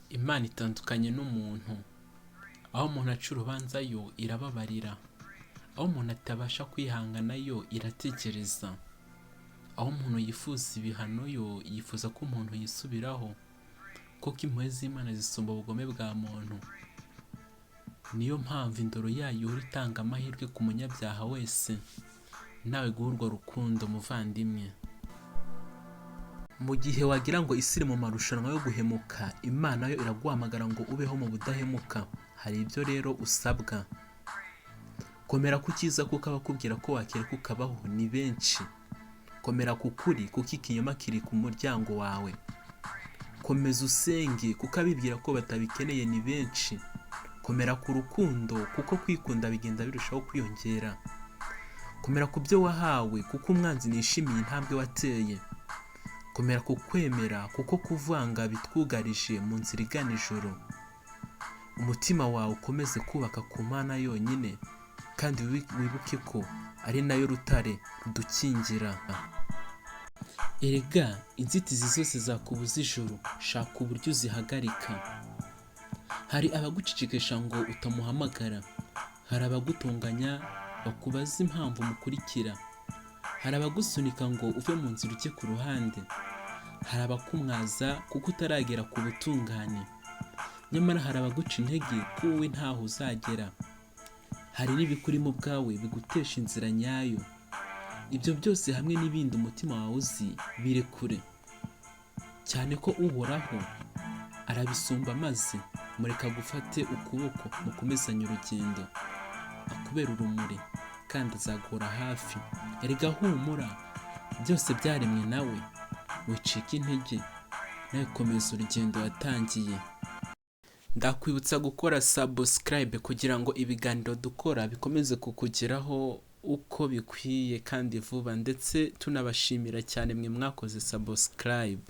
Imana itandukanye n'umuntu. Aho umuntu aca urubanza yo irababarira, aho umuntu atabasha kwihangana yo irategereza, aho umuntu yifuza ibihano yo yifuza ko umuntu yisubiraho, kuko impuhwe z'Imana zisumba ubugome bwa muntu. Niyo mpamvu indoro yayo ihora itanga amahirwe ku munyabyaha wese. Nawe guha urwo rukundo muvandimwe. Mu gihe wagira ngo isi iri mu marushanwa yo guhemuka, Imana yo iraguhamagara ngo ubeho mu budahemuka. Hari ibyo rero usabwa. Komera ku cyiza kuko abakubwira ko wakireka ukabaho ni benshi. Komera ku kuri kuko ikinyoma kiri ku muryango wawe. Komeza usenge kuko abibwira ko batabikeneye ni benshi. Komera ku rukundo kuko kwikunda bigenda birushaho kwiyongera. Komera ku byo wahawe kuko umwanzi nishimiye intambwe wateye. Komera ku kwemera kuko kuvanga bitwugarije mu nzira igana ijuru. Umutima wawe ukomeze kubaka ku Mana yonyine, kandi wibuke ko ari nayo rutare rudukingira. Erega inzitizi zose zakubuza ijuru, shaka uburyo uzihagarika. Hari abagucecekesha ngo utamuhamagara, hari abagutunganya bakubaza impamvu mukurikira, hari abagusunika ngo uve mu nzira ujye ku ruhande, hari abakumwaza kuko utaragera ku butungane, nyamara hari abaguca intege ko wowe ntaho uzagera. Hari n'ibikurimo bwawe bigutesha inzira nyayo. Ibyo byose hamwe n'ibindi umutima wawe uzi birekure, cyane ko Uhoraho arabisumba, maze mureka gufate ukuboko mukomezanye urugendo. Akubera urumuri kandi azaguhora hafi. Erega humura, byose byaremwe nawe. Wicika intege, nawe komeza urugendo watangiye. Ndakwibutsa gukora subscribe kugira ngo ibiganiro dukora bikomeze kukugeraho uko bikwiye kandi vuba, ndetse tunabashimira cyane mwe mwakoze subscribe.